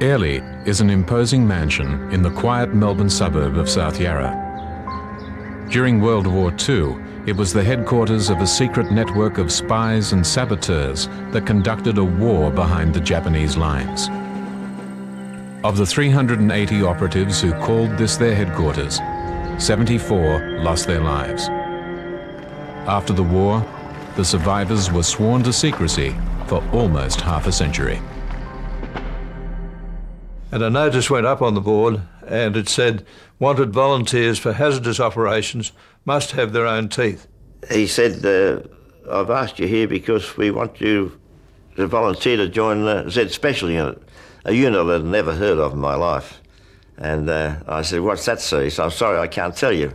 Airlie is an imposing mansion in the quiet Melbourne suburb of South Yarra. During World War II, it was the headquarters of a secret network of spies and saboteurs that conducted a war behind the Japanese lines. Of the 380 operatives who called this their headquarters, 74 lost their lives. After the war, the survivors were sworn to secrecy for almost half a century. And a notice went up on the board and it said, wanted volunteers for hazardous operations must have their own teeth. He said, I've asked you here because we want you to volunteer to join the Z Special Unit, a unit I'd never heard of in my life. And I said, what's that, sir? He said, I'm sorry, I can't tell you.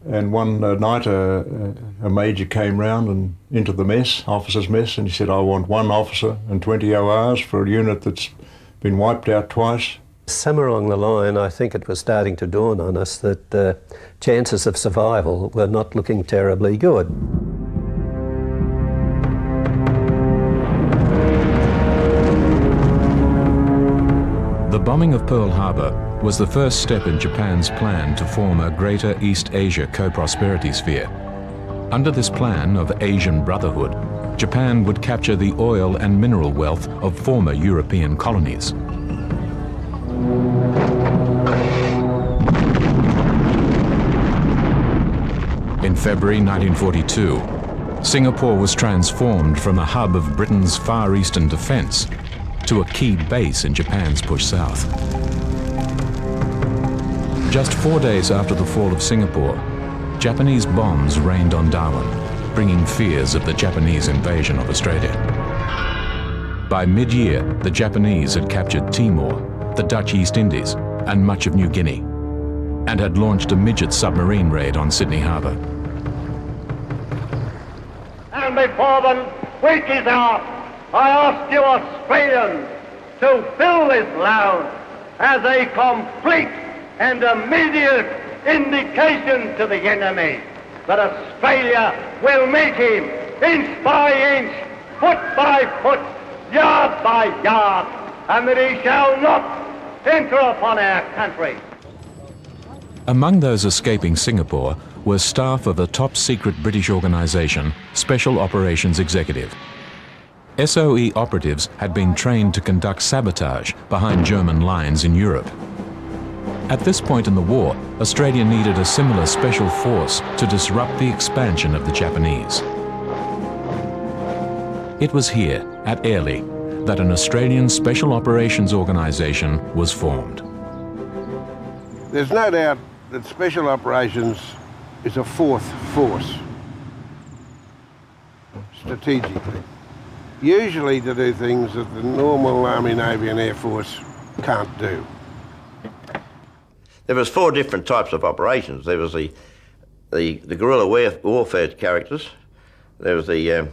And one night a major came round and into the mess, officers' mess, and he said, I want one officer and 20 ORs for a unit that's been wiped out twice. Somewhere along the line, I think it was starting to dawn on us that chances of survival were not looking terribly good. The bombing of Pearl Harbor was the first step in Japan's plan to form a greater East Asia co-prosperity sphere. Under this plan of Asian Brotherhood, Japan would capture the oil and mineral wealth of former European colonies. In February 1942, Singapore was transformed from a hub of Britain's Far Eastern defence to a key base in Japan's push south. Just 4 days after the fall of Singapore, Japanese bombs rained on Darwin, bringing fears of the Japanese invasion of Australia. By mid-year, the Japanese had captured Timor, the Dutch East Indies, and much of New Guinea, and had launched a midget submarine raid on Sydney Harbour. And before the week is out, I ask you Australians to fill this lounge as a complete and immediate indication to the enemy that Australia will meet him inch by inch, foot by foot, yard by yard, and that he shall not enter upon our country. Among those escaping Singapore were staff of the top-secret British organisation, Special Operations Executive. SOE operatives had been trained to conduct sabotage behind German lines in Europe. At this point in the war, Australia needed a similar special force to disrupt the expansion of the Japanese. It was here, at Airlie, that an Australian Special Operations Organisation was formed. There's no doubt that Special Operations is a fourth force, strategically. Usually to do things that the normal Army, Navy and Air Force can't do. There was 4 different types of operations. There was the guerrilla warfare characters. There was the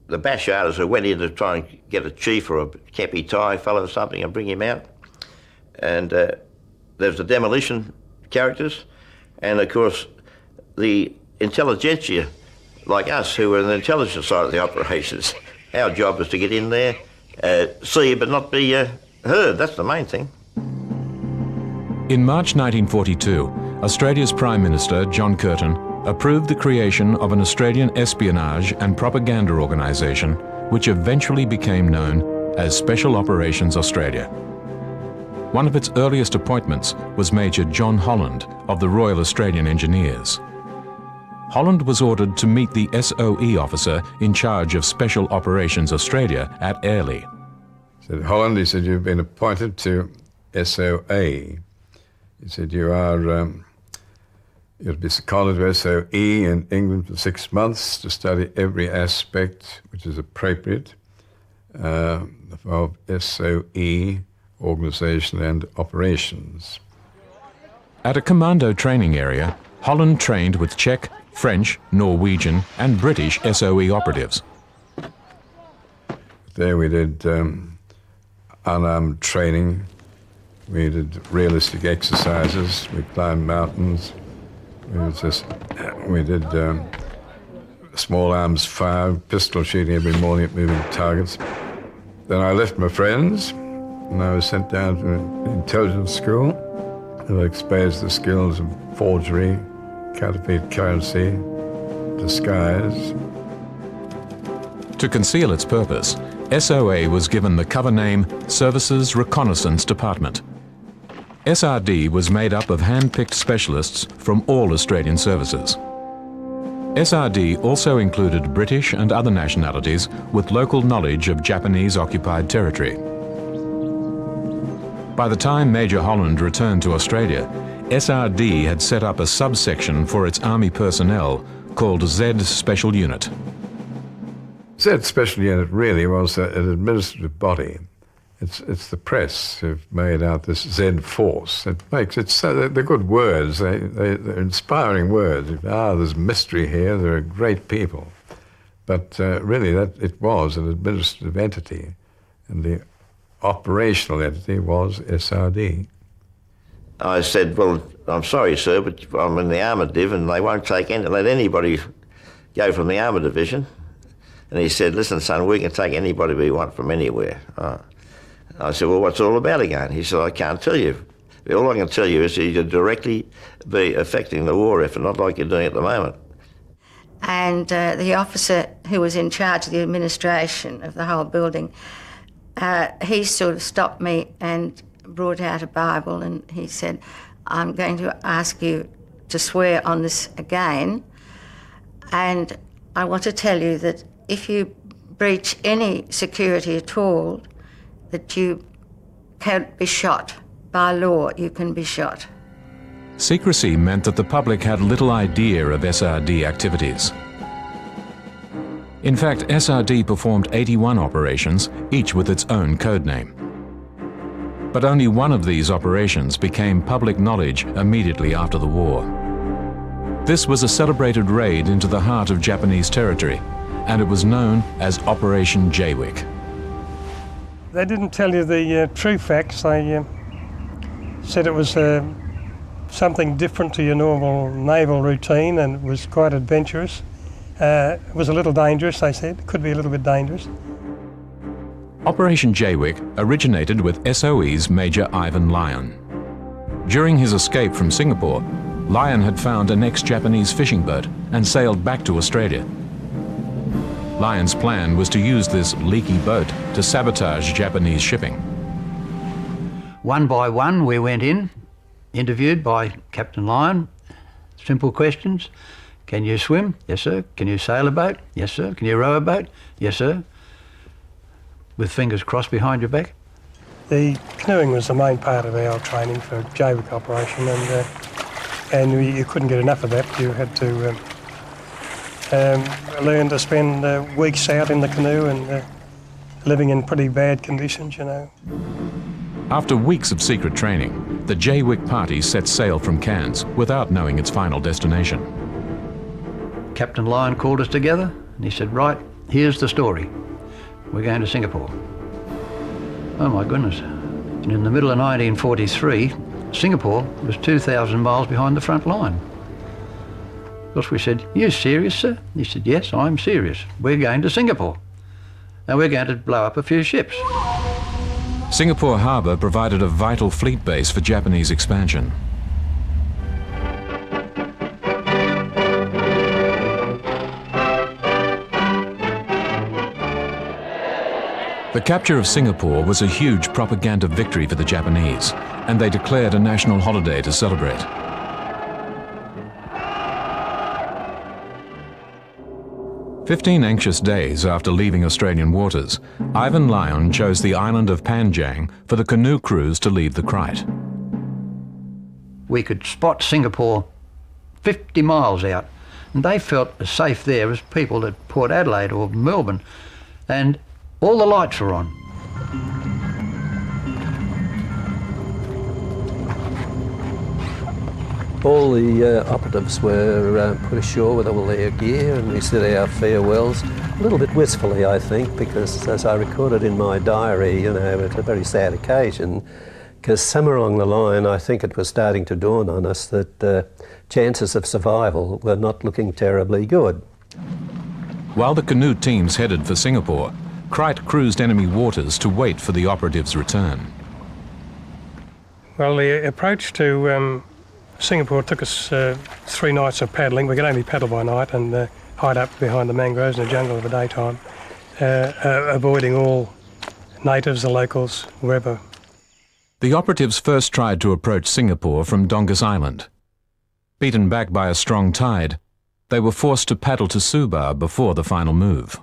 bash artists who went in to try and get a chief or a Kepi Thai fellow or something and bring him out. And there's the demolition characters, and of course the intelligentsia like us who were on the intelligence side of the operations. Our job was to get in there, see but not be heard. That's the main thing. In March 1942, Australia's Prime Minister, John Curtin, approved the creation of an Australian espionage and propaganda organisation, which eventually became known as Special Operations Australia. One of its earliest appointments was Major John Holland of the Royal Australian Engineers. Holland was ordered to meet the SOE officer in charge of Special Operations Australia at Airlie. Said, Holland, he said, you've been appointed to SOA. He said, you'll be seconded to SOE in England for 6 months to study every aspect which is appropriate. The of SOE organisation and operations. At a commando training area, Holland trained with Czech, French, Norwegian and British SOE operatives. There we did unarmed training, we did realistic exercises, we climbed mountains, we did small arms fire, pistol shooting every morning at moving targets. Then I left my friends and I was sent down to an intelligence school and I exposed the skills of forgery, counterfeit currency, disguise. To conceal its purpose, SOA was given the cover name Services Reconnaissance Department. SRD was made up of hand-picked specialists from all Australian services. SRD also included British and other nationalities with local knowledge of Japanese-occupied territory. By the time Major Holland returned to Australia, SRD had set up a subsection for its army personnel called Z Special Unit. Z Special Unit really was an administrative body. It's the press who've made out this Z Force. They're good words. They're inspiring words. There's mystery here. There are great people. But really, it was an administrative entity, and the operational entity was SRD. I said, well, I'm sorry, sir, but I'm in the armoured div and they won't let anybody go from the armoured division. And he said, listen, son, we can take anybody we want from anywhere. I said, well, what's it all about again? He said, I can't tell you. All I can tell you is you'd directly be affecting the war effort, not like you're doing at the moment. And the officer who was in charge of the administration of the whole building, he sort of stopped me and brought out a Bible and he said, I'm going to ask you to swear on this again, and I want to tell you that if you breach any security at all, that you can't be shot. By law, you can be shot. Secrecy meant that the public had little idea of SRD activities. In fact, SRD performed 81 operations, each with its own code name. But only one of these operations became public knowledge immediately after the war. This was a celebrated raid into the heart of Japanese territory, and it was known as Operation Jaywick. They didn't tell you the true facts. They said it was something different to your normal naval routine, and it was quite adventurous. It was a little dangerous, they said. It could be a little bit dangerous. Operation Jaywick originated with SOE's Major Ivan Lyon. During his escape from Singapore, Lyon had found an ex-Japanese fishing boat and sailed back to Australia. Lyon's plan was to use this leaky boat to sabotage Japanese shipping. One by one we went in, interviewed by Captain Lyon. Simple questions. Can you swim? Yes, sir. Can you sail a boat? Yes, sir. Can you row a boat? Yes, sir. With fingers crossed behind your back. The canoeing was the main part of our training for Jaywick operation, and you couldn't get enough of that. You had to learn to spend weeks out in the canoe and living in pretty bad conditions, you know. After weeks of secret training, the Jaywick party set sail from Cairns without knowing its final destination. Captain Lyon called us together and he said, right, here's the story. We're going to Singapore. Oh my goodness. And in the middle of 1943, Singapore was 2,000 miles behind the front line. Of course we said, you serious, sir? He said, yes, I'm serious. We're going to Singapore. And we're going to blow up a few ships. Singapore Harbour provided a vital fleet base for Japanese expansion. The capture of Singapore was a huge propaganda victory for the Japanese, and they declared a national holiday to celebrate. "15 anxious days after leaving Australian waters, Ivan Lyon chose the island of Panjang for the canoe cruise to leave the Crite. We could spot Singapore 50 miles out, and they felt as safe there as people at Port Adelaide or Melbourne, and all the lights were on. All the operatives were put ashore with all their gear, and we said our farewells, a little bit wistfully, I think, because as I recorded in my diary, you know, it's a very sad occasion, because somewhere along the line I think it was starting to dawn on us that chances of survival were not looking terribly good. While the canoe teams headed for Singapore, Crichton cruised enemy waters to wait for the operatives' return. Well, the approach to Singapore took us 3 nights of paddling. We could only paddle by night and hide up behind the mangroves in the jungle in the daytime, avoiding all natives, the locals, wherever. The operatives first tried to approach Singapore from Dongus Island. Beaten back by a strong tide, they were forced to paddle to Suva before the final move.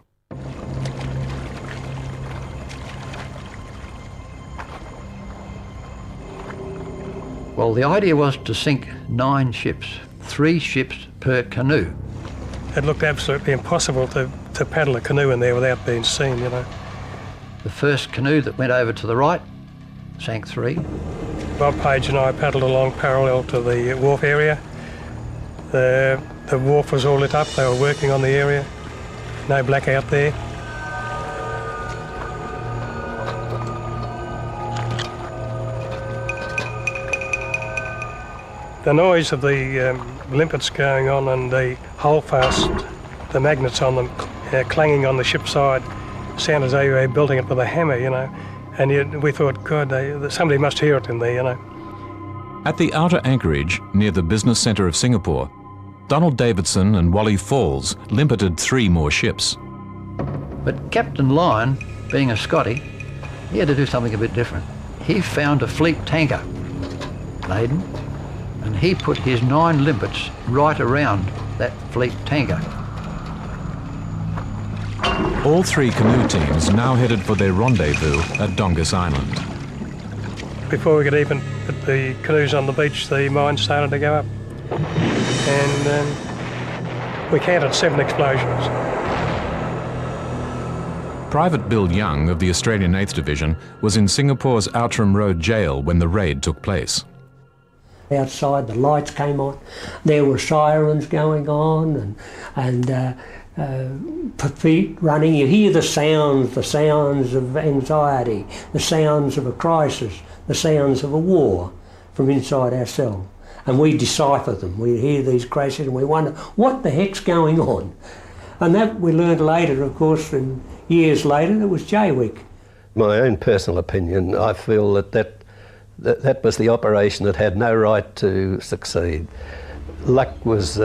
Well, the idea was to sink 9 ships, 3 ships per canoe. It looked absolutely impossible to paddle a canoe in there without being seen, you know. The first canoe that went over to the right sank 3. Bob Page and I paddled along parallel to the wharf area. The wharf was all lit up, they were working on the area. No blackout there. The noise of the limpets going on and the holdfast, the magnets on them clanging on the ship's side, sounded as though you were building it with a hammer, you know. And we thought, God, somebody must hear it in there, you know. At the outer anchorage, near the business centre of Singapore, Donald Davidson and Wally Falls limpeted 3 more ships. But Captain Lyon, being a Scotty, he had to do something a bit different. He found a fleet tanker laden, and he put his 9 limpets right around that fleet tanker. All 3 canoe teams now headed for their rendezvous at Dongus Island. Before we could even put the canoes on the beach, the mine started to go up. And we counted 7 explosions. Private Bill Young of the Australian 8th Division was in Singapore's Outram Road jail when the raid took place. Outside, the lights came on. There were sirens going on and feet running. You hear the sounds of anxiety, the sounds of a crisis, the sounds of a war from inside our cell. And we decipher them. We hear these crashes and we wonder, what the heck's going on? And that we learned later, of course, and years later, it was Jaywick. My own personal opinion, I feel that was the operation that had no right to succeed. Luck was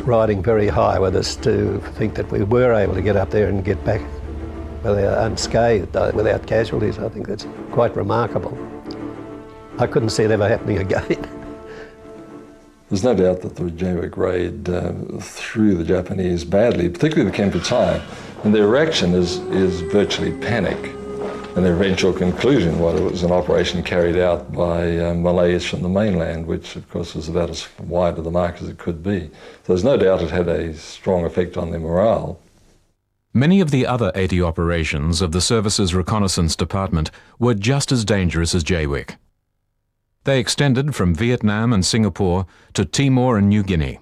riding very high with us to think that we were able to get up there and get back unscathed, without casualties. I think that's quite remarkable. I couldn't see it ever happening again. There's no doubt that the Jaywick raid threw the Japanese badly, particularly the Kempeitai, and their reaction is virtually panic. And their eventual conclusion was it was an operation carried out by Malays from the mainland, which of course was about as wide of the mark as it could be. So there's no doubt it had a strong effect on their morale. Many of the other 80 operations of the service's reconnaissance department were just as dangerous as Jaywick. They extended from Vietnam and Singapore to Timor and New Guinea.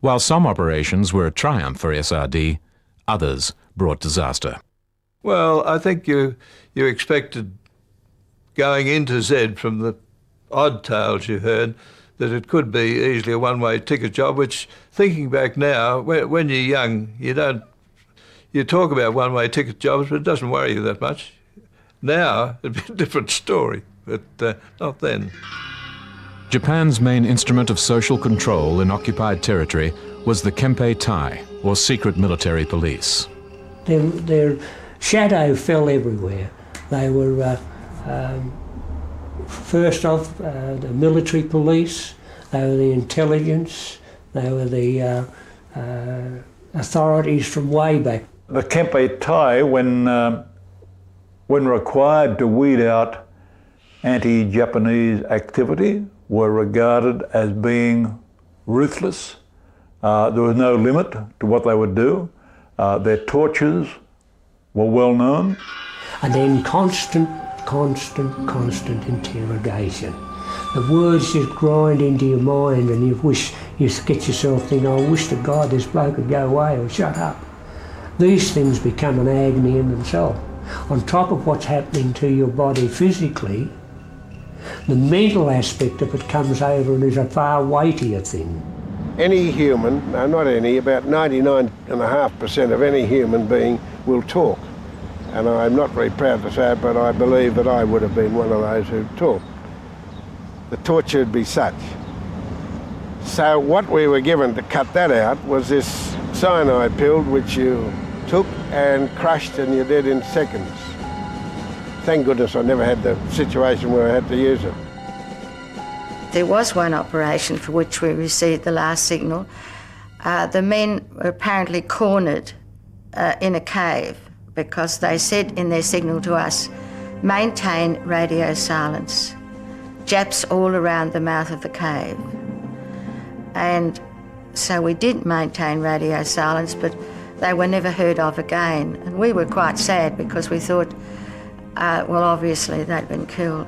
While some operations were a triumph for SRD, others brought disaster. Well, I think you expected going into Z from the odd tales you heard that it could be easily a one-way ticket job, which, thinking back now, when you're young, you talk about one-way ticket jobs, but it doesn't worry you that much. Now, it'd be a different story, but not then. Japan's main instrument of social control in occupied territory was the Kempeitai, or secret military police. Their shadow fell everywhere. They were, first off, the military police, they were the intelligence, they were the authorities from way back. The Kempeitai, when required to weed out anti-Japanese activity, were regarded as being ruthless. There was no limit to what they would do. Their tortures were well known. and then constant interrogation. The words just grind into your mind, and you get yourself thinking, I wish to God this bloke would go away or shut up. These things become an agony in themselves. On top of what's happening to your body physically, the mental aspect of it comes over and is a far weightier thing. Any human, no, not any, about 99.5% of any human being will talk. And I'm not very proud to say it, but I believe that I would have been one of those who talked. The torture would be such. So what we were given to cut that out was this cyanide pill which you took and crushed and you did in seconds. Thank goodness I never had the situation where I had to use it. There was one operation for which we received the last signal. The men were apparently cornered in a cave because they said in their signal to us, maintain radio silence. Japs all around the mouth of the cave. And so we did maintain radio silence, but they were never heard of again. And we were quite sad because we thought, well, obviously they'd been killed.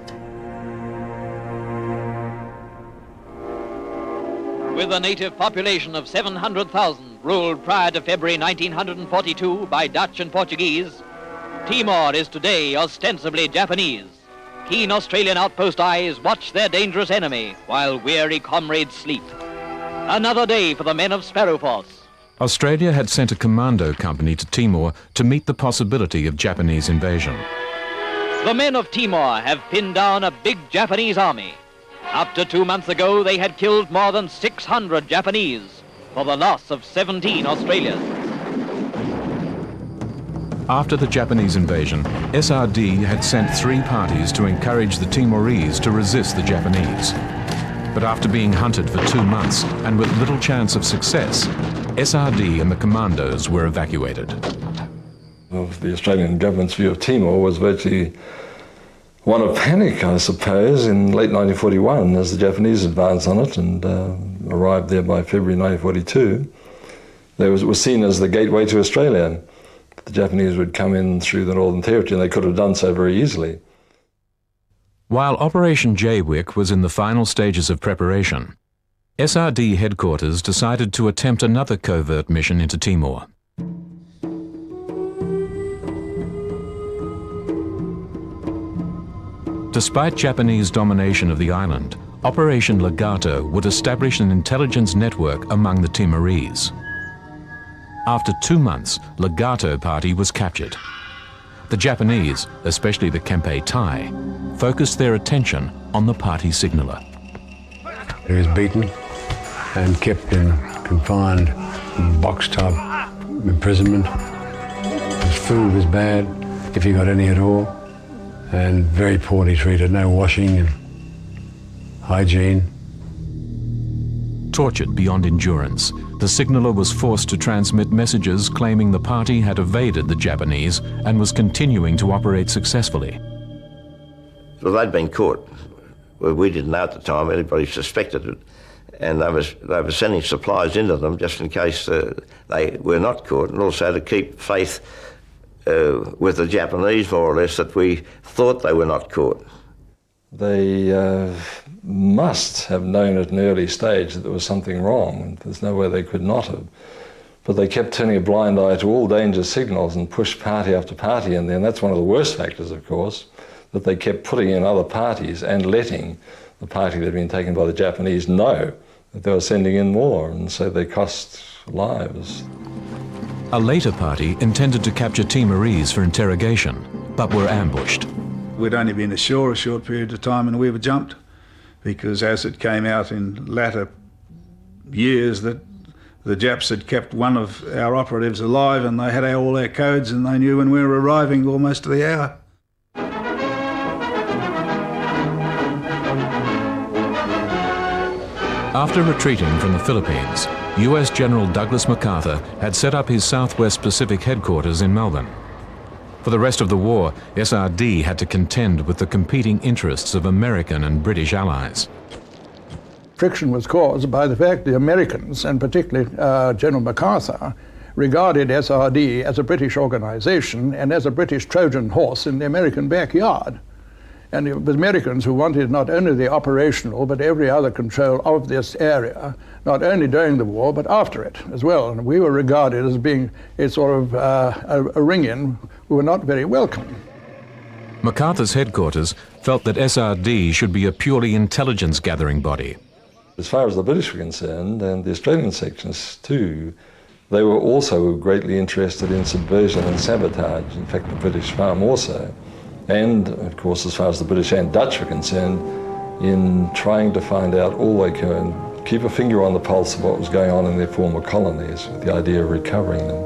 With a native population of 700,000 ruled prior to February 1942 by Dutch and Portuguese, Timor is today ostensibly Japanese. Keen Australian outpost eyes watch their dangerous enemy while weary comrades sleep. Another day for the men of Sparrowforce. Australia had sent a commando company to Timor to meet the possibility of Japanese invasion. The men of Timor have pinned down a big Japanese army. Up to 2 months ago, they had killed more than 600 Japanese for the loss of 17 Australians. After the Japanese invasion, SRD had sent 3 parties to encourage the Timorese to resist the Japanese. But after being hunted for 2 months and with little chance of success, SRD and the commandos were evacuated. The Australian government's view of Timor was virtually one of panic, I suppose, in late 1941 as the Japanese advanced on it and arrived there by February 1942. It was seen as the gateway to Australia. The Japanese would come in through the Northern Territory, and they could have done so very easily. While Operation Jaywick was in the final stages of preparation, SRD headquarters decided to attempt another covert mission into Timor. Despite Japanese domination of the island, Operation Legato would establish an intelligence network among the Timorese. After 2 months, Legato Party was captured. The Japanese, especially the Kempe Tai, focused their attention on the party signaller. He was beaten and kept in confined box-type imprisonment. His food was bad, if he got any at all, and very poorly treated, no washing and hygiene. Tortured beyond endurance, the signaller was forced to transmit messages claiming the party had evaded the Japanese and was continuing to operate successfully. Well, they'd been caught. Well, we didn't know at the time, anybody suspected it, and they were sending supplies into them just in case they were not caught, and also to keep faith with the Japanese, more or less, that we thought they were not caught. They must have known at an early stage that there was something wrong. There's no way they could not have. But they kept turning a blind eye to all danger signals and pushed party after party in there. And that's one of the worst factors, of course, that they kept putting in other parties and letting the party that had been taken by the Japanese know that they were sending in more, and so they cost lives. A later party intended to capture Timorese for interrogation, but were ambushed. We'd only been ashore a short period of time and we were jumped, because as it came out in latter years that the Japs had kept one of our operatives alive and they had all our codes and they knew when we were arriving almost to the hour. After retreating from the Philippines, US General Douglas MacArthur had set up his Southwest Pacific headquarters in Melbourne. For the rest of the war, SRD had to contend with the competing interests of American and British allies. Friction was caused by the fact the Americans, and particularly General MacArthur, regarded SRD as a British organisation and as a British Trojan horse in the American backyard. And it was Americans who wanted not only the operational but every other control of this area, not only during the war but after it as well. And we were regarded as being a sort of a ring-in who were not very welcome. MacArthur's headquarters felt that SRD should be a purely intelligence-gathering body. As far as the British were concerned, and the Australian sections too, they were also greatly interested in subversion and sabotage, in fact the British far more so. And, of course, as far as the British and Dutch were concerned, in trying to find out all they could, keep a finger on the pulse of what was going on in their former colonies, with the idea of recovering them.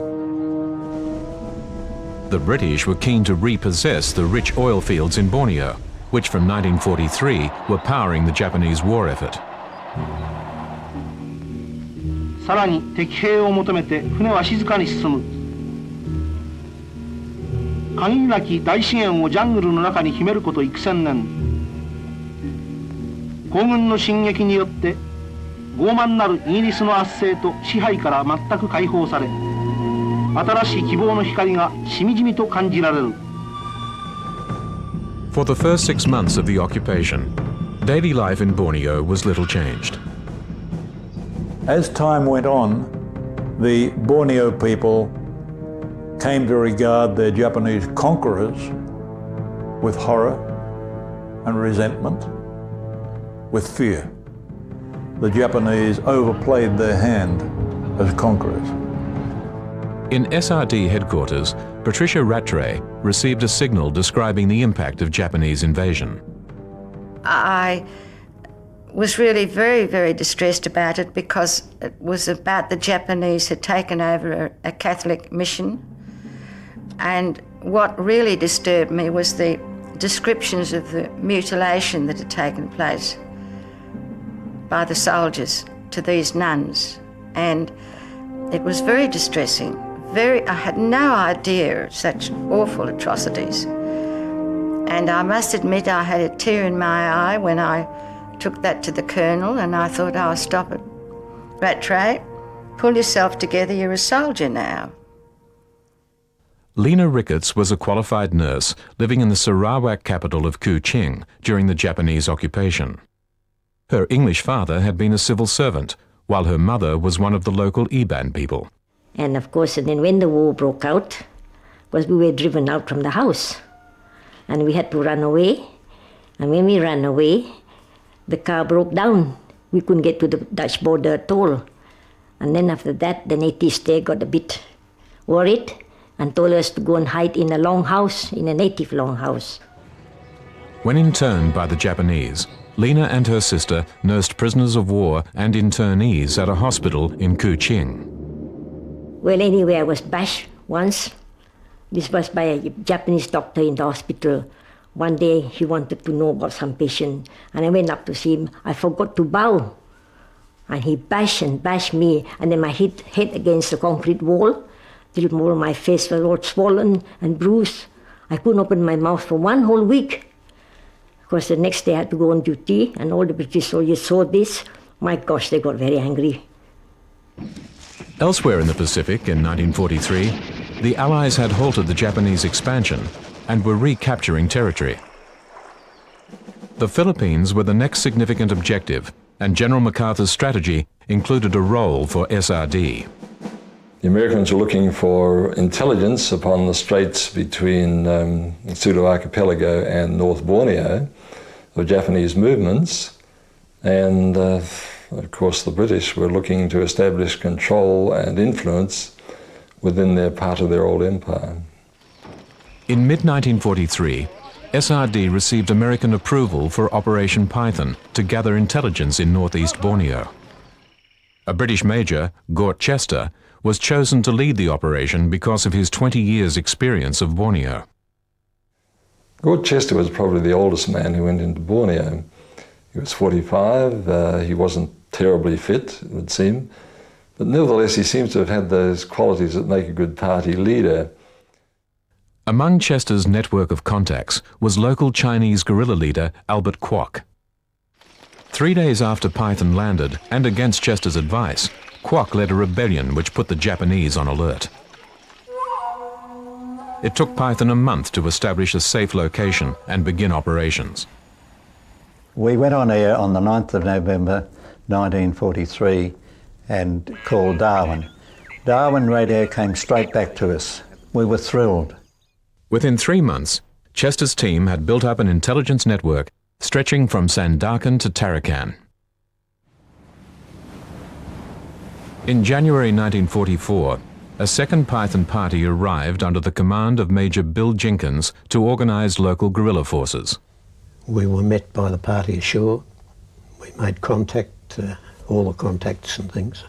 The British were keen to repossess the rich oil fields in Borneo, which from 1943 were powering the Japanese war effort. さらに敵兵を求めて船は静かに進む。限りなき大資源をジャングルの中に秘めること幾千年。皇軍の進撃によって傲慢なるイギリスの圧政と支配から全く解放され、新しい希望の光がしみじみと感じられる。For the first 6 months of the occupation, daily life in Borneo was little changed. As time went on, the Borneo people came to regard their Japanese conquerors with horror and resentment, with fear. The Japanese overplayed their hand as conquerors. In SRD headquarters, Patricia Rattray received a signal describing the impact of Japanese invasion. I was really very, very distressed about it because it was about the Japanese had taken over a Catholic mission. And what really disturbed me was the descriptions of the mutilation that had taken place by the soldiers to these nuns. And it was very distressing. I had no idea of such awful atrocities. And I must admit I had a tear in my eye when I took that to the Colonel, and I thought, oh, stop it. Rattray, pull yourself together, you're a soldier now. Lena Ricketts was a qualified nurse living in the Sarawak capital of Kuching during the Japanese occupation. Her English father had been a civil servant, while her mother was one of the local Iban people. And of course, then when the war broke out, we were driven out from the house. And we had to run away. And when we ran away, the car broke down. We couldn't get to the Dutch border at all. And then after that, the natives there got a bit worried and told us to go and hide in a longhouse, in a native longhouse. When interned by the Japanese, Lena and her sister nursed prisoners of war and internees at a hospital in Kuching. Well, anyway, I was bashed once. This was by a Japanese doctor in the hospital. One day he wanted to know about some patient, and I went up to see him. I forgot to bow, and he bashed me, and then my head against the concrete wall. Till more my face was all swollen and bruised. I couldn't open my mouth for 1 whole week. Of course, the next day I had to go on duty, and all the British soldiers saw this. My gosh, they got very angry. Elsewhere in the Pacific in 1943, the Allies had halted the Japanese expansion and were recapturing territory. The Philippines were the next significant objective, and General MacArthur's strategy included a role for SRD. The Americans were looking for intelligence upon the straits between Sulu Archipelago and North Borneo of Japanese movements, and of course the British were looking to establish control and influence within their part of their old empire. In mid-1943, SRD received American approval for Operation Python to gather intelligence in northeast Borneo. A British major, Gort Chester, was chosen to lead the operation because of his 20 years' experience of Borneo. Gort Chester was probably the oldest man who went into Borneo. He was 45, he wasn't terribly fit, it would seem, but nevertheless he seems to have had those qualities that make a good party leader. Among Chester's network of contacts was local Chinese guerrilla leader Albert Kwok. 3 days after Python landed, and against Chester's advice, Kwok led a rebellion which put the Japanese on alert. It took Python a month to establish a safe location and begin operations. We went on air on the 9th of November 1943 and called Darwin. Darwin radio came straight back to us. We were thrilled. Within 3 months, Chester's team had built up an intelligence network stretching from Sandakan to Tarakan. In January 1944, a second Python party arrived under the command of Major Bill Jenkins to organise local guerrilla forces. We were met by the party ashore. We made contact, all the contacts and things.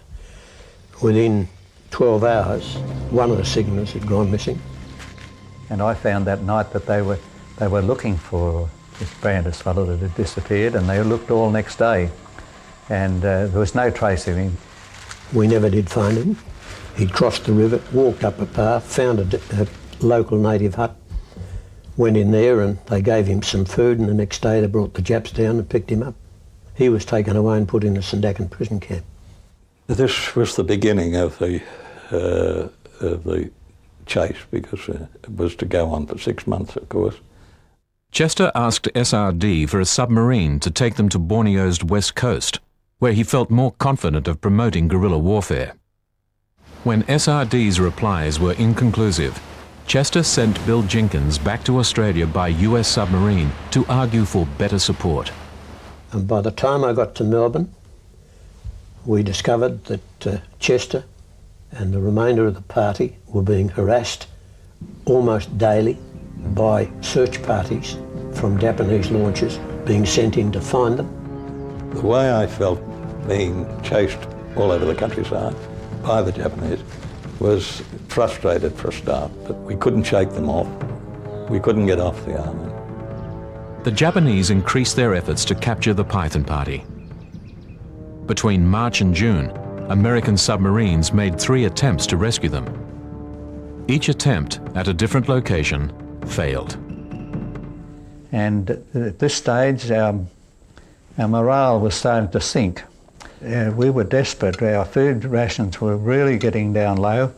Within 12 hours, one of the signalers had gone missing. And I found that night that they were looking for this Brandis fellow that had disappeared, and they looked all next day, and there was no trace of him. We never did find him. He'd crossed the river, walked up a path, found a local native hut, went in there and they gave him some food, and the next day they brought the Japs down and picked him up. He was taken away and put in a Sandakan prison camp. This was the beginning of the chase, because it was to go on for 6 months, of course. Chester asked SRD for a submarine to take them to Borneo's west coast, where he felt more confident of promoting guerrilla warfare. When SRD's replies were inconclusive, Chester sent Bill Jenkins back to Australia by US submarine to argue for better support. And by the time I got to Melbourne, we discovered that Chester and the remainder of the party were being harassed almost daily by search parties from Japanese launches being sent in to find them. The way I felt being chased all over the countryside by the Japanese was frustrated for a start, but we couldn't shake them off. We couldn't get off the island. The Japanese increased their efforts to capture the Python party. Between March and June, American submarines made 3 attempts to rescue them. Each attempt at a different location failed. And at this stage, our morale was starting to sink. We were desperate. Our food rations were really getting down low,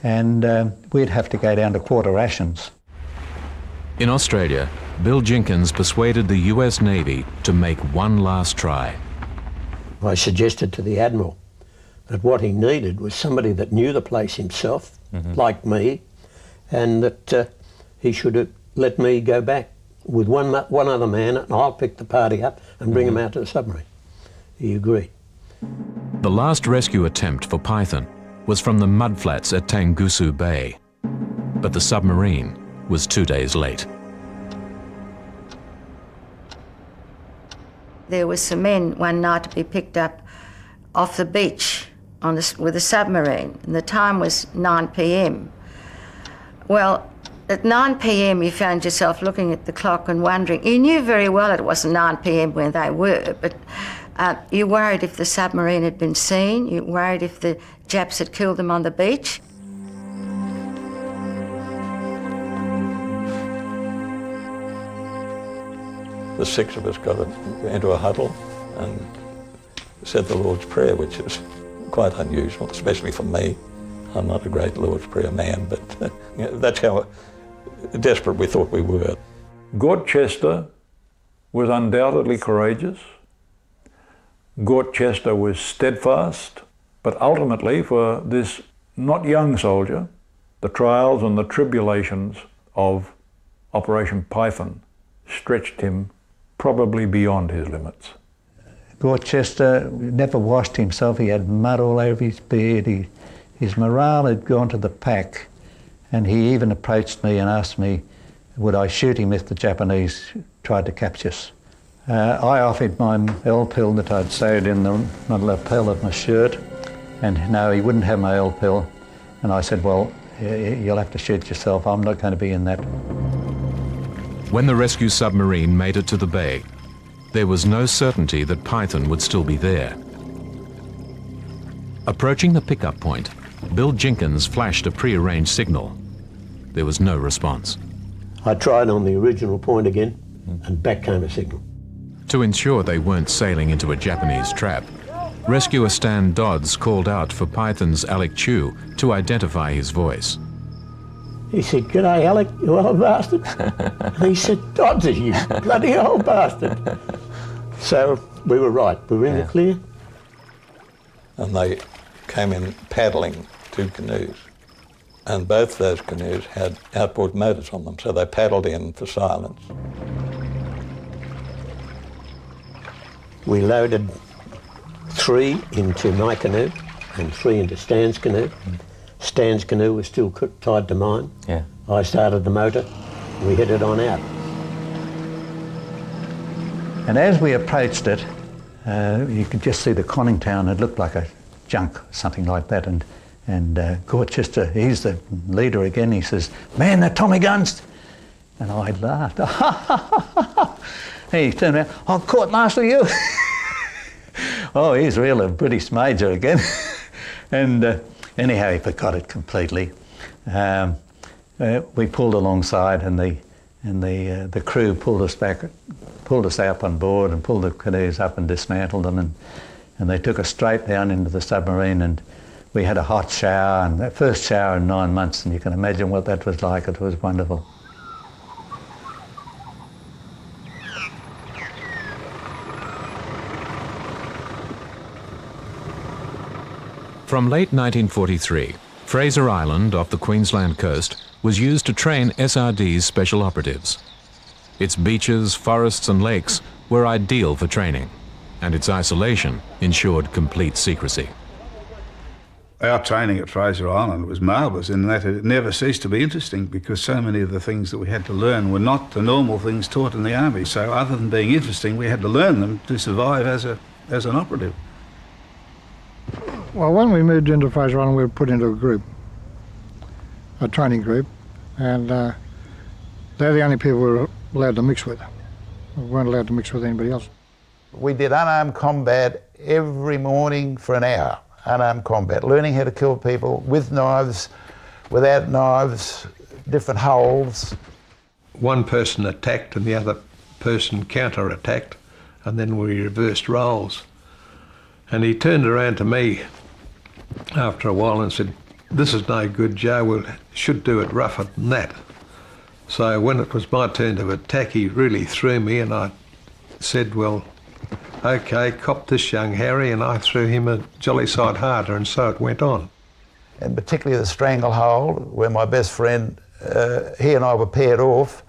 and we'd have to go down to quarter rations. In Australia, Bill Jenkins persuaded the US Navy to make one last try. I suggested to the Admiral that what he needed was somebody that knew the place himself, like me, and that he should have let me go back with one other man, and I'll pick the party up and bring them out to the submarine. He agreed. The last rescue attempt for Python was from the mudflats at Tangusu Bay, but the submarine was 2 days late. There were some men one night to be picked up off the beach with a submarine, and the time was 9 p.m. Well, at 9 p.m. you found yourself looking at the clock and wondering. You knew very well it wasn't 9 p.m. where they were, but you worried if the submarine had been seen, you worried if the Japs had killed them on the beach. The 6 of us got into a huddle and said the Lord's Prayer, which is quite unusual, especially for me. I'm not a great Lord's Prayer man, but that's how desperate we thought we were. Gort Chester was undoubtedly courageous. Gort Chester was steadfast, but ultimately for this not young soldier, the trials and the tribulations of Operation Python stretched him probably beyond his limits. Gort Chester never washed himself. He had mud all over his beard. His morale had gone to the pack, and he even approached me and asked me would I shoot him if the Japanese tried to capture us. I offered my L-pill that I'd sewed in the lapel of my shirt, and no, he wouldn't have my L-pill. And I said, well, you'll have to shoot yourself. I'm not going to be in that. When the rescue submarine made it to the bay, there was no certainty that Python would still be there. Approaching the pickup point, Bill Jenkins flashed a prearranged signal. There was no response. I tried on the original point again, and back came a signal. To ensure they weren't sailing into a Japanese trap, rescuer Stan Dodds called out for Python's Alec Chew to identify his voice. He said, "G'day, Alec, you old bastard." And he said, "Doddsy, you bloody old bastard." So we were right. We were in the clear. And they came in paddling 2 canoes. And both those canoes had outboard motors on them, so they paddled in for silence. We loaded 3 into my canoe and 3 into Stan's canoe. Stan's canoe was still tied to mine. Yeah. I started the motor. We headed on out. And as we approached it, you could just see the conning tower. It looked like a junk, something like that. And Gorchester, he's the leader again. He says, "Man, the Tommy guns!" And I laughed. He turned around. "I've caught last of you." Oh, he's really a British major again. And anyhow, he forgot it completely. We pulled alongside, and the crew pulled us up on board and pulled the canoes up and dismantled them, and they took us straight down into the submarine, and we had a hot shower, and that first shower in 9 months, and you can imagine what that was like. It was wonderful. From late 1943, Fraser Island off the Queensland coast was used to train SRD's special operatives. Its beaches, forests and lakes were ideal for training, and its isolation ensured complete secrecy. Our training at Fraser Island was marvellous in that it never ceased to be interesting, because so many of the things that we had to learn were not the normal things taught in the army. So other than being interesting, we had to learn them to survive as an operative. Well, when we moved into Fraser Island, we were put into a group, a training group, and they're the only people we were allowed to mix with. We weren't allowed to mix with anybody else. We did unarmed combat every morning for an hour, unarmed combat, learning how to kill people with knives, without knives, different holds. One person attacked and the other person counter-attacked, and then we reversed roles. And he turned around to me after a while and said, "This is no good, Joe, we should do it rougher than that." So when it was my turn to attack, he really threw me, and I said, "Well, OK, cop this, young Harry," and I threw him a jolly sight harder, and so it went on. And particularly the stranglehold, where my best friend, he and I were paired off,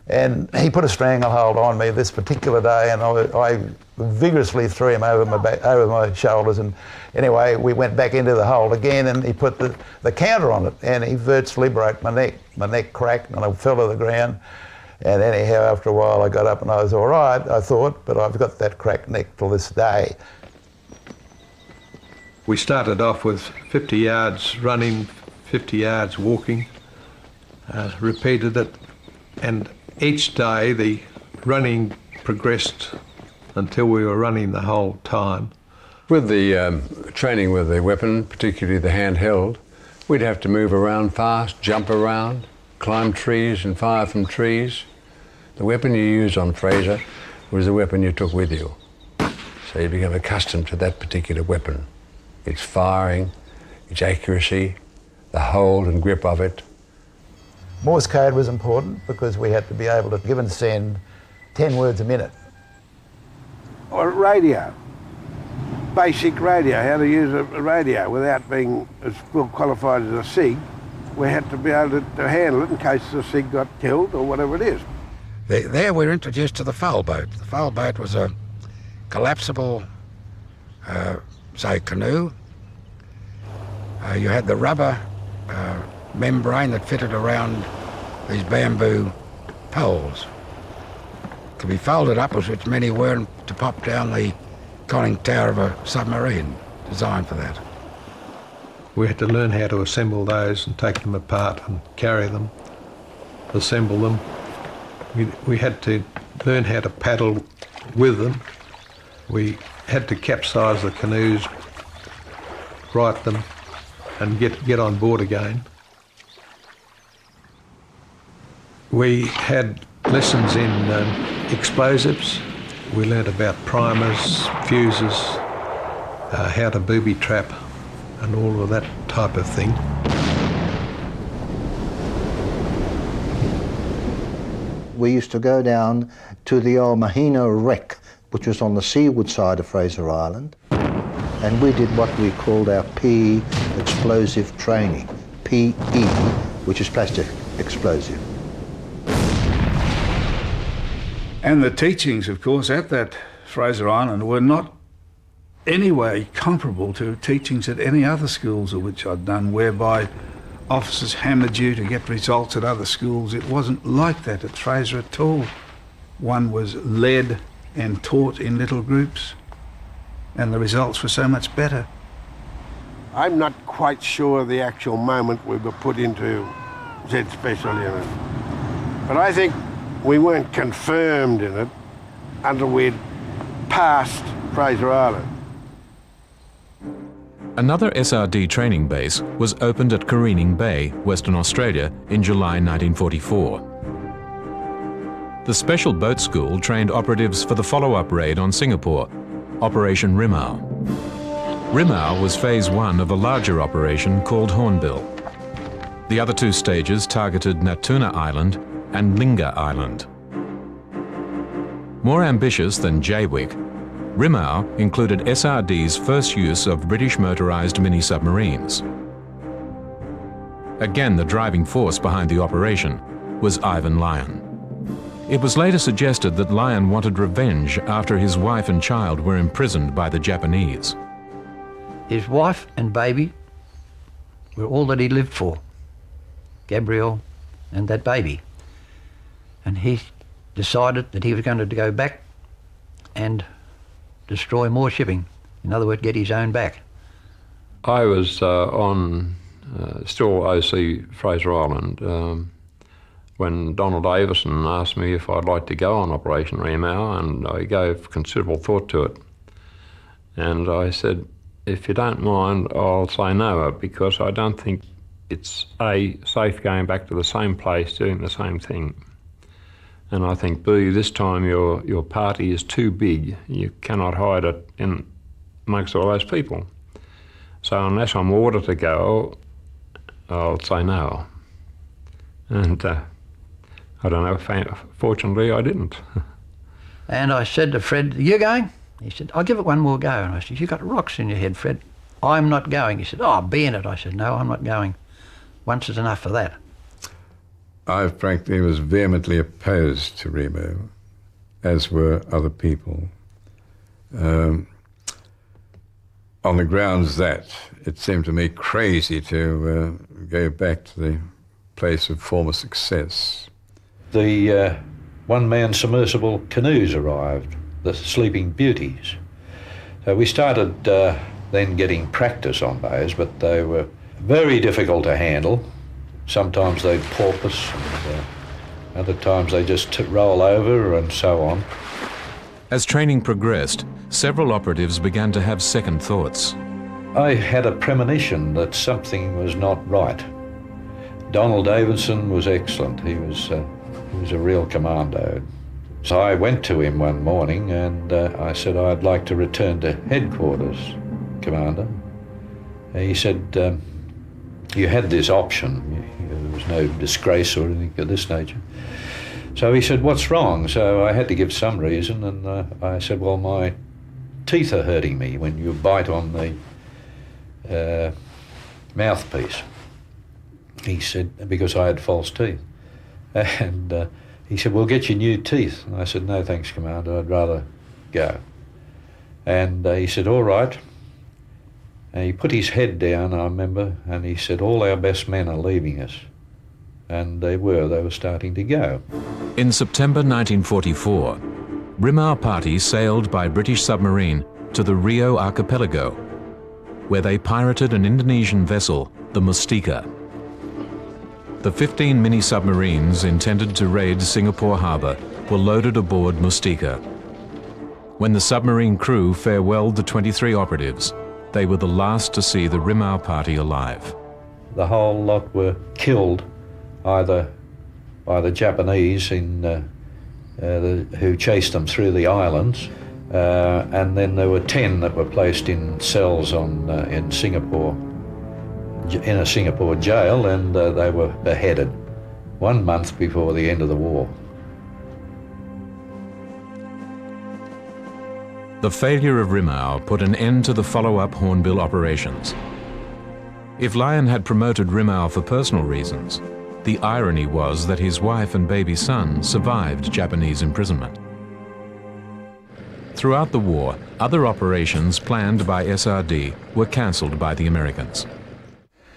and he put a stranglehold on me this particular day, and I vigorously threw him over my shoulders, and anyway, we went back into the hold again, and he put the counter on it, and he virtually broke my neck. My neck cracked, and I fell to the ground, and anyhow, after a while, I got up and I was all right, I thought, but I've got that cracked neck till this day. We started off with 50 yards running, 50 yards walking, repeated it, and each day the running progressed until we were running the whole time. With the training with the weapon, particularly the handheld, we'd have to move around fast, jump around, climb trees and fire from trees. The weapon you used on Fraser was the weapon you took with you. So you become accustomed to that particular weapon. Its firing, its accuracy, the hold and grip of it. Morse code was important because we had to be able to give and send 10 words a minute. Or radio, basic radio, how to use a radio without being as well qualified as a SIG. We had to be able to handle it in case the SIG got killed or whatever it is. There we were introduced to the foal boat. The foal boat was a collapsible, canoe. You had the rubber membrane that fitted around these bamboo poles to be folded upwards, which many were, to pop down the conning tower of a submarine designed for that. We had to learn how to assemble those and take them apart and carry them, assemble them. We had to learn how to paddle with them. We had to capsize the canoes, right them, and get on board again. We had lessons in explosives, We learnt about primers, fuses, how to booby trap and all of that type of thing. We used to go down to the old Mahina wreck, which was on the seaward side of Fraser Island, and we did what we called our PE explosive training, PE, which is plastic explosive. And the teachings, of course, at that Fraser Island were not any way comparable to teachings at any other schools of which I'd done, whereby officers hammered you to get results at other schools. It wasn't like that at Fraser at all. One was led and taught in little groups, and the results were so much better. I'm not quite sure the actual moment we were put into Z Special Unit, but I think we weren't confirmed in it until we'd passed Fraser Island. Another SRD training base was opened at Careening Bay, Western Australia in July 1944. The Special Boat School trained operatives for the follow-up raid on Singapore, Operation Rimau. Rimau was phase 1 of a larger operation called Hornbill. The other 2 stages targeted Natuna Island and Linga Island. More ambitious than JWIC, Rimau included SRD's first use of British motorised mini-submarines. Again, the driving force behind the operation was Ivan Lyon. It was later suggested that Lyon wanted revenge after his wife and child were imprisoned by the Japanese. His wife and baby were all that he lived for, Gabrielle and that baby. And he decided that he was going to go back and destroy more shipping. In other words, get his own back. I was still OC Fraser Island when Donald Davison asked me if I'd like to go on Operation Rimau, and I gave considerable thought to it. And I said, if you don't mind, I'll say no, because I don't think it's A, safe going back to the same place doing the same thing. And I think, B, this time your party is too big. You cannot hide it in amongst all those people. So unless I'm ordered to go, I'll say no. And I don't know, fortunately I didn't. And I said to Fred, "You going?" He said, "I'll give it one more go." And I said, "You've got rocks in your head, Fred. I'm not going." He said, "Oh, be in it." I said, "No, I'm not going. Once is enough for that." I frankly was vehemently opposed to Rimau, as were other people, on the grounds that it seemed to me crazy to go back to the place of former success. The one-man submersible canoes arrived, the Sleeping Beauties. So we started then getting practice on those, but they were very difficult to handle. Sometimes they'd porpoise, and other times they just roll over and so on. As training progressed, several operatives began to have second thoughts. I had a premonition that something was not right. Donald Davison was excellent. He was a real commando. So I went to him one morning and I said, "I'd like to return to headquarters, Commander." And he said, "You had this option. There was no disgrace or anything of this nature." So he said, "What's wrong?" So I had to give some reason, and I said, "Well, my teeth are hurting me when you bite on the mouthpiece." He said, because I had false teeth. And he said, "We'll get you new teeth." And I said, "No, thanks, Commander, I'd rather go." And he said, "All right." And he put his head down, I remember, and he said, "All our best men are leaving us." And they were starting to go. In September 1944, Rimau party sailed by British submarine to the Rio Archipelago, where they pirated an Indonesian vessel, the Mustika. The 15 mini-submarines intended to raid Singapore harbour were loaded aboard Mustika. When the submarine crew farewelled the 23 operatives, they were the last to see the Rimau party alive. The whole lot were killed either by the Japanese in who chased them through the islands. And then there were 10 that were placed in cells in Singapore, in a Singapore jail, and they were beheaded 1 month before the end of the war. The failure of Rimau put an end to the follow-up Hornbill operations. If Lyon had promoted Rimau for personal reasons, the irony was that his wife and baby son survived Japanese imprisonment. Throughout the war, other operations planned by SRD were cancelled by the Americans.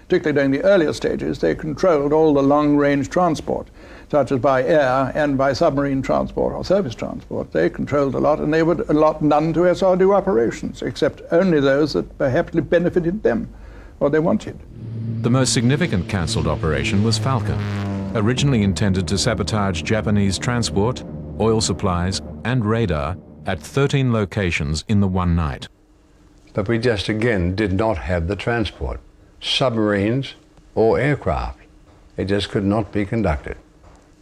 Particularly during the earlier stages, they controlled all the long-range transport, such as by air and by submarine transport or surface transport. They controlled a lot, and they would allot none to SRD operations, except only those that perhaps benefited them or they wanted. The most significant cancelled operation was Falcon, originally intended to sabotage Japanese transport, oil supplies, and radar at 13 locations in the one night. But we just again did not have the transport, submarines or aircraft. It just could not be conducted.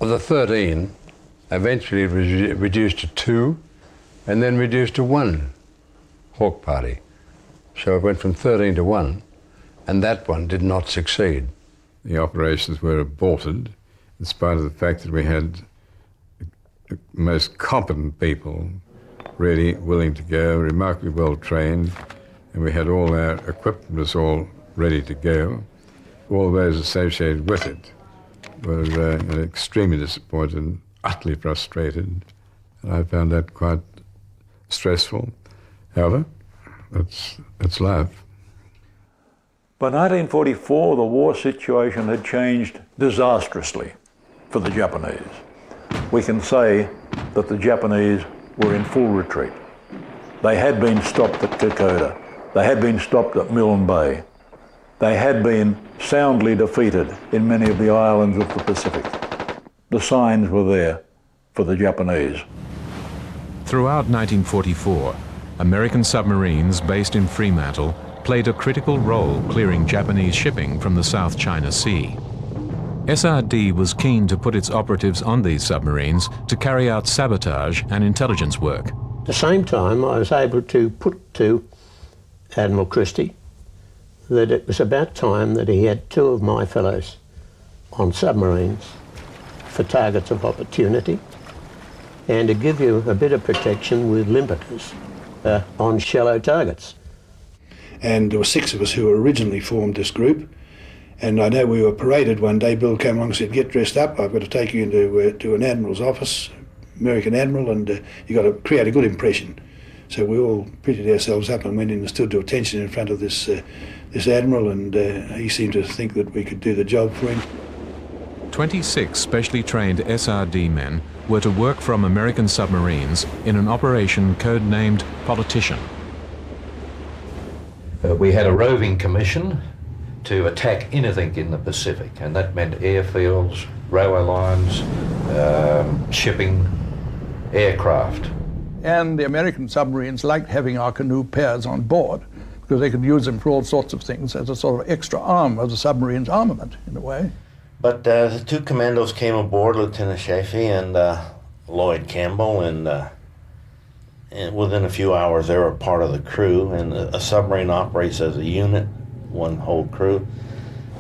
Of the 13, eventually reduced to 2 and then reduced to 1 Hawk Party. So it went from 13 to 1, and that one did not succeed. The operations were aborted in spite of the fact that we had the most competent people ready, willing to go, remarkably well trained, and we had all our equipment was all ready to go. All those associated with it were extremely disappointed and utterly frustrated, and I found that quite stressful. However, it's life. By 1944, the war situation had changed disastrously for the Japanese. We can say that the Japanese were in full retreat. They had been stopped at Kokoda. They had been stopped at Milne Bay. They had been soundly defeated in many of the islands of the Pacific. The signs were there for the Japanese. Throughout 1944, American submarines based in Fremantle played a critical role clearing Japanese shipping from the South China Sea. SRD was keen to put its operatives on these submarines to carry out sabotage and intelligence work. At the same time, I was able to put to Admiral Christie that it was about time that he had 2 of my fellows on submarines for targets of opportunity, and to give you a bit of protection with limpeters on shallow targets. And there were 6 of us who originally formed this group. And I know we were paraded one day. Bill came along and said, "Get dressed up. I've got to take you into to an admiral's office, American admiral, and you've got to create a good impression." So we all prettied ourselves up and went in and stood to attention in front of this admiral, and he seemed to think that we could do the job for him. 26 specially trained SRD men were to work from American submarines in an operation codenamed Politician. We had a roving commission to attack anything in the Pacific, and that meant airfields, railway lines, shipping, aircraft. And the American submarines liked having our canoe pairs on board because they could use them for all sorts of things as a sort of extra arm of the submarine's armament, in a way. But the 2 commandos came aboard, Lieutenant Chaffee and Lloyd Campbell, and within a few hours they were part of the crew, and a submarine operates as a unit, one whole crew.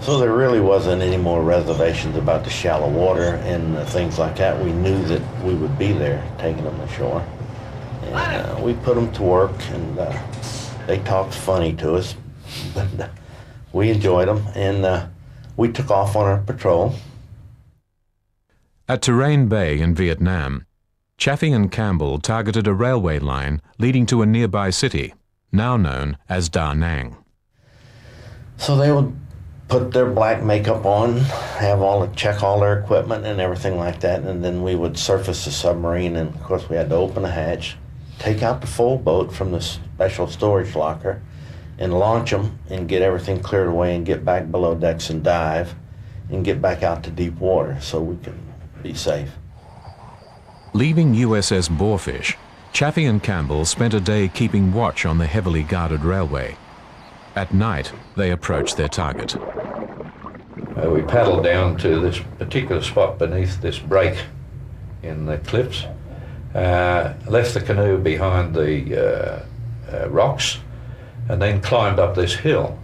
So there really wasn't any more reservations about the shallow water and things like that. We knew that we would be there taking them ashore. And we put them to work, and they talked funny to us, but we enjoyed them, and we took off on our patrol. At Terrain Bay in Vietnam, Chaffee and Campbell targeted a railway line leading to a nearby city, now known as Da Nang. So they would put their black makeup on, check all their equipment and everything like that, and then we would surface the submarine, and of course we had to open a hatch, take out the full boat from the special storage locker, and launch them and get everything cleared away and get back below decks and dive and get back out to deep water so we can be safe. Leaving USS Boarfish, Chaffee and Campbell spent a day keeping watch on the heavily guarded railway. At night, they approached their target. We paddled down to this particular spot beneath this break in the cliffs, left the canoe behind the rocks, and then climbed up this hill.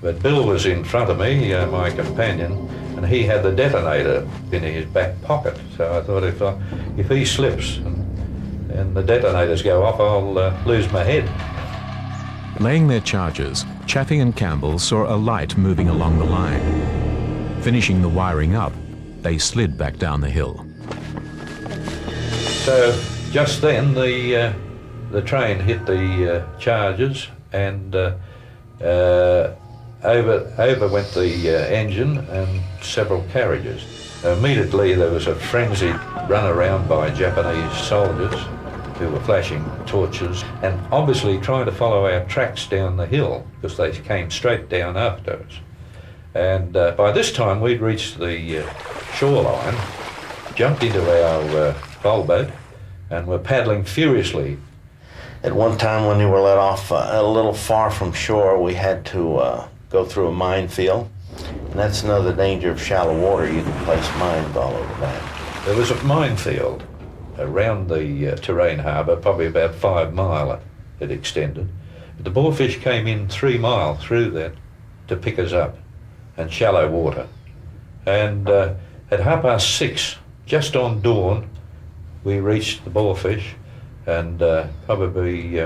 But Bill was in front of me, my companion, and he had the detonator in his back pocket. So I thought if he slips and the detonators go off, I'll lose my head. Laying their charges, Chaffee and Campbell saw a light moving along the line. Finishing the wiring up, they slid back down the hill. So just then the train hit the charges, and over went the engine and several carriages. Immediately there was a frenzied runaround by Japanese soldiers who were flashing torches and obviously trying to follow our tracks down the hill because they came straight down after us. And by this time we'd reached the shoreline, jumped into our boat and were paddling furiously. At one time when we were let off a little far from shore, we had to go through a minefield. And that's another danger of shallow water. You can place mines all over that. There was a minefield around the Terrain harbour, probably about 5 mile it extended. But the boarfish came in 3 mile through that to pick us up, and shallow water. And at 6:30, just on dawn, we reached the boarfish, and probably,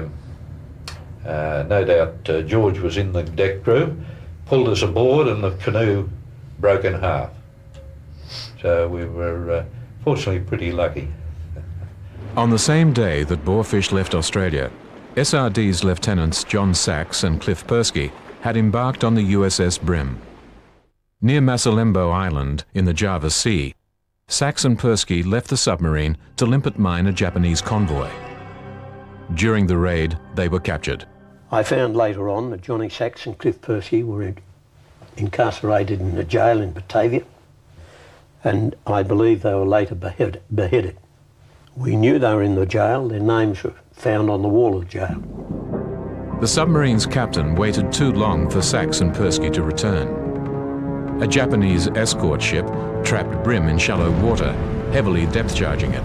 no doubt, George was in the deck crew, pulled us aboard, and the canoe broke in half. So we were fortunately pretty lucky. On the same day that boarfish left Australia, SRD's Lieutenants John Sachs and Cliff Persky had embarked on the USS Brim. Near Masalembo Island in the Java Sea, Sachs and Persky left the submarine to limpet mine a Japanese convoy. During the raid, they were captured. I found later on that Johnny Sachs and Cliff Persky were incarcerated in a jail in Batavia, and I believe they were later beheaded. We knew they were in the jail. Their names were found on the wall of the jail. The submarine's captain waited too long for Sachs and Persky to return. A Japanese escort ship trapped Brim in shallow water, heavily depth-charging it.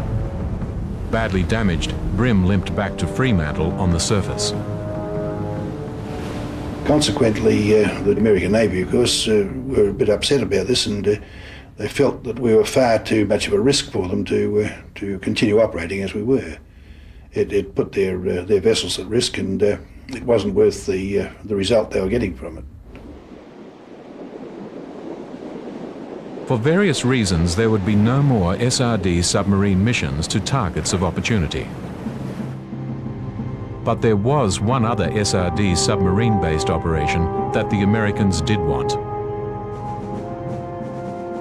Badly damaged, Brim limped back to Fremantle on the surface. Consequently, the American Navy, of course, were a bit upset about this, and they felt that we were far too much of a risk for them to continue operating as we were. It put their vessels at risk, and it wasn't worth the result they were getting from it. For various reasons, there would be no more SRD submarine missions to targets of opportunity. But there was one other SRD submarine-based operation that the Americans did want.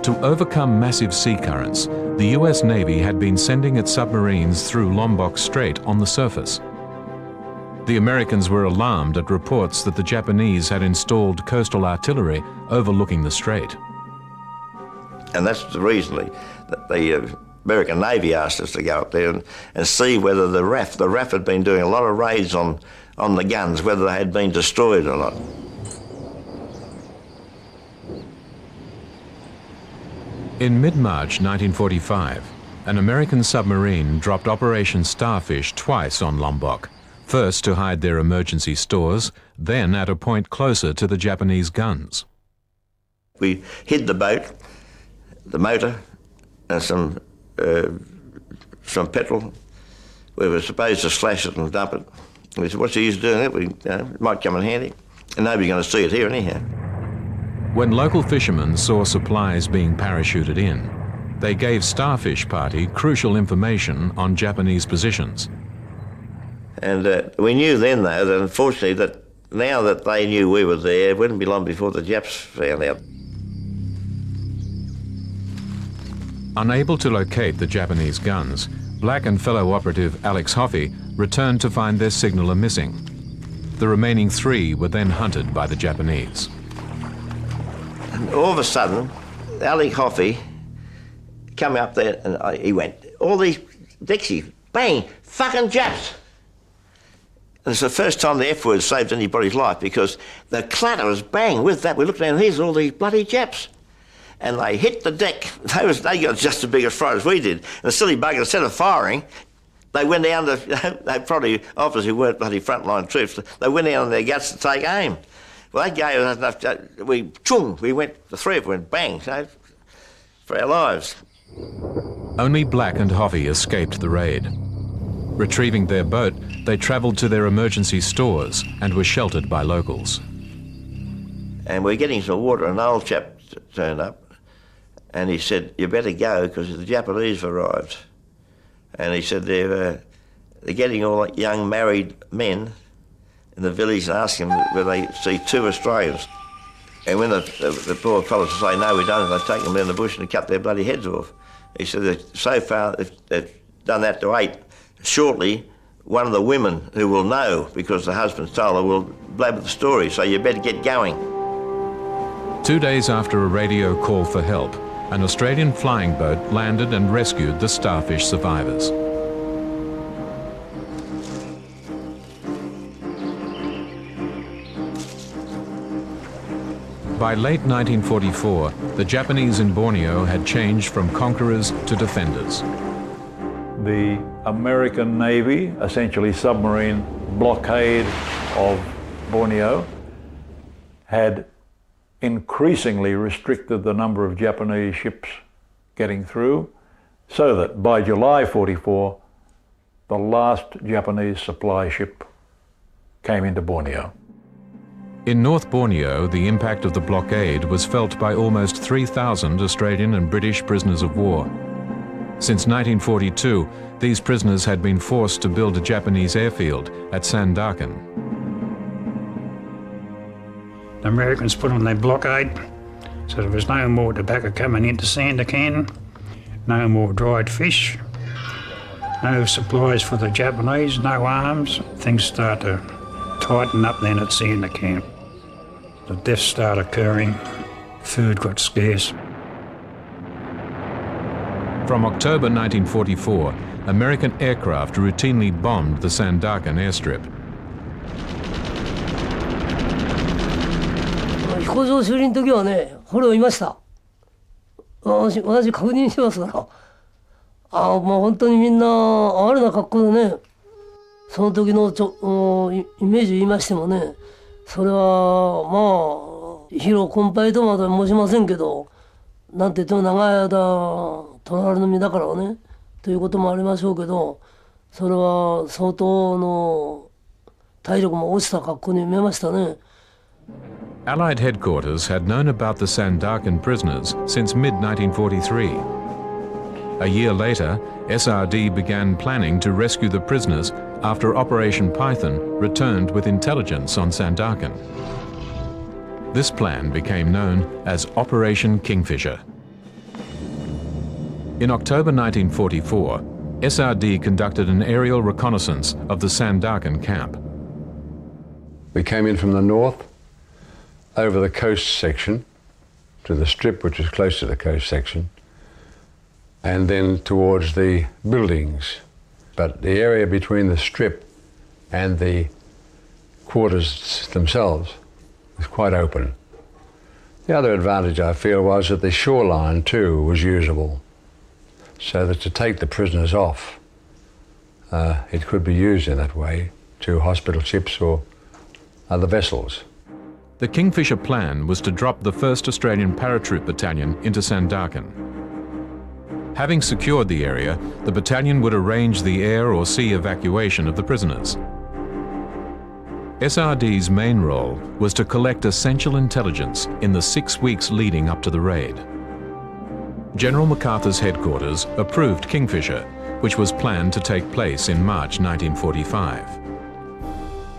To overcome massive sea currents, the US Navy had been sending its submarines through Lombok Strait on the surface. The Americans were alarmed at reports that the Japanese had installed coastal artillery overlooking the strait. And that's the reason that the American Navy asked us to go up there and see whether the RAF had been doing a lot of raids on the guns, whether they had been destroyed or not. In mid-March 1945, an American submarine dropped Operation Starfish twice on Lombok, first to hide their emergency stores, then at a point closer to the Japanese guns. We hid the boat, the motor, and some petrol. We were supposed to slash it and dump it. We said, what's the use of doing it? It might come in handy. And nobody's going to see it here anyhow. When local fishermen saw supplies being parachuted in, they gave Starfish Party crucial information on Japanese positions. And we knew then, though, that unfortunately, that now that they knew we were there, it wouldn't be long before the Japs found out. Unable to locate the Japanese guns, Black and fellow operative Alex Hoffey returned to find their signaller missing. The remaining 3 were then hunted by the Japanese. And all of a sudden, Alex Hoffey come up there and he went, all these Dixie, bang, fucking Japs. And it's the first time the F word saved anybody's life, because the clatter was bang with that. We looked down, here's all these bloody Japs. And they hit the deck. They got just as big a fright as we did. And the silly bugger, instead of firing, They went down to, they probably officers who weren't bloody frontline troops, they went down on their guts to take aim. Well, they gave us enough, we went, the three of them went bang, for our lives. Only Black and Hoffy escaped the raid. Retrieving their boat, they travelled to their emergency stores and were sheltered by locals. And we're getting some water, and an old chap turned up, and he said, "You better go, because the Japanese have arrived." And he said, they're getting all young married men in the village and asking them whether they see 2 Australians. And when the poor fellows say, "No, we don't," they take them in the bush and cut their bloody heads off. He said that so far they've done that to 8. Shortly, one of the women who will know, because the husband's told her, will blabber the story, so you better get going. 2 days after a radio call for help, an Australian flying boat landed and rescued the starfish survivors. By late 1944, the Japanese in Borneo had changed from conquerors to defenders. The American Navy, essentially submarine blockade of Borneo, had increasingly restricted the number of Japanese ships getting through, so that by July 44, the last Japanese supply ship came into Borneo. In North Borneo, the impact of the blockade was felt by almost 3,000 Australian and British prisoners of war. Since 1942, these prisoners had been forced to build a Japanese airfield at Sandakan. The Americans put on their blockade, so there was no more tobacco coming into Sandakan, no more dried fish, no supplies for the Japanese, no arms. Things start to tighten up then at Sandakan. The deaths start occurring, food got scarce. From October 1944, American aircraft routinely bombed the Sandakan airstrip. 飛行場修理の時はね、捕虜いました。私確認しますから。もう本当にみんな哀れな格好でね、その時のイメージ言いましてもね、それはまあ疲労困憊とまでは申しませんけど、なんて言っても長い間隣の身だからね、ということもありましょうけど、それは相当の体力も落ちた格好に見えましたね。Allied headquarters had known about the Sandakan prisoners since mid-1943. A year later, SRD began planning to rescue the prisoners after Operation Python returned with intelligence on Sandakan. This plan became known as Operation Kingfisher. In October 1944, SRD conducted an aerial reconnaissance of the Sandakan camp. We came in from the north, over the coast section, to the strip which was close to the coast section, and then towards the buildings. But the area between the strip and the quarters themselves was quite open. The other advantage I feel was that the shoreline too was usable, so that to take the prisoners off, it could be used in that way to hospital ships or other vessels. The Kingfisher plan was to drop the 1st Australian Paratroop Battalion into Sandakan. Having secured the area, the battalion would arrange the air or sea evacuation of the prisoners. SRD's main role was to collect essential intelligence in the 6 weeks leading up to the raid. General MacArthur's headquarters approved Kingfisher, which was planned to take place in March 1945.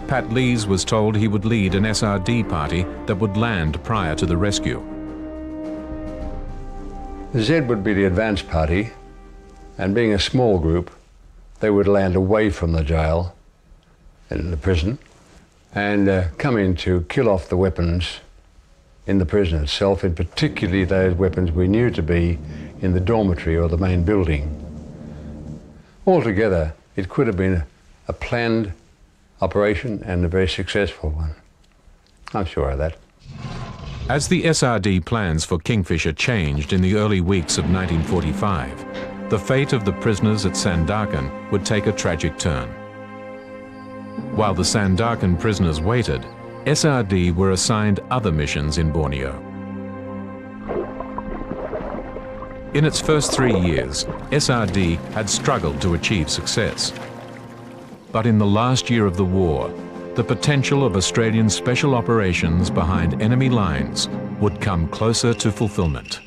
Pat Lees was told he would lead an SRD party that would land prior to the rescue. Z would be the advance party, and being a small group, they would land away from the jail in the prison and come in to kill off the weapons in the prison itself, and particularly those weapons we knew to be in the dormitory or the main building. Altogether, it could have been a planned operation and a very successful one. I'm sure of that. As the SRD plans for Kingfisher changed in the early weeks of 1945, the fate of the prisoners at Sandakan would take a tragic turn. While the Sandakan prisoners waited, SRD were assigned other missions in Borneo. In its first 3 years, SRD had struggled to achieve success. But in the last year of the war, the potential of Australian special operations behind enemy lines would come closer to fulfillment.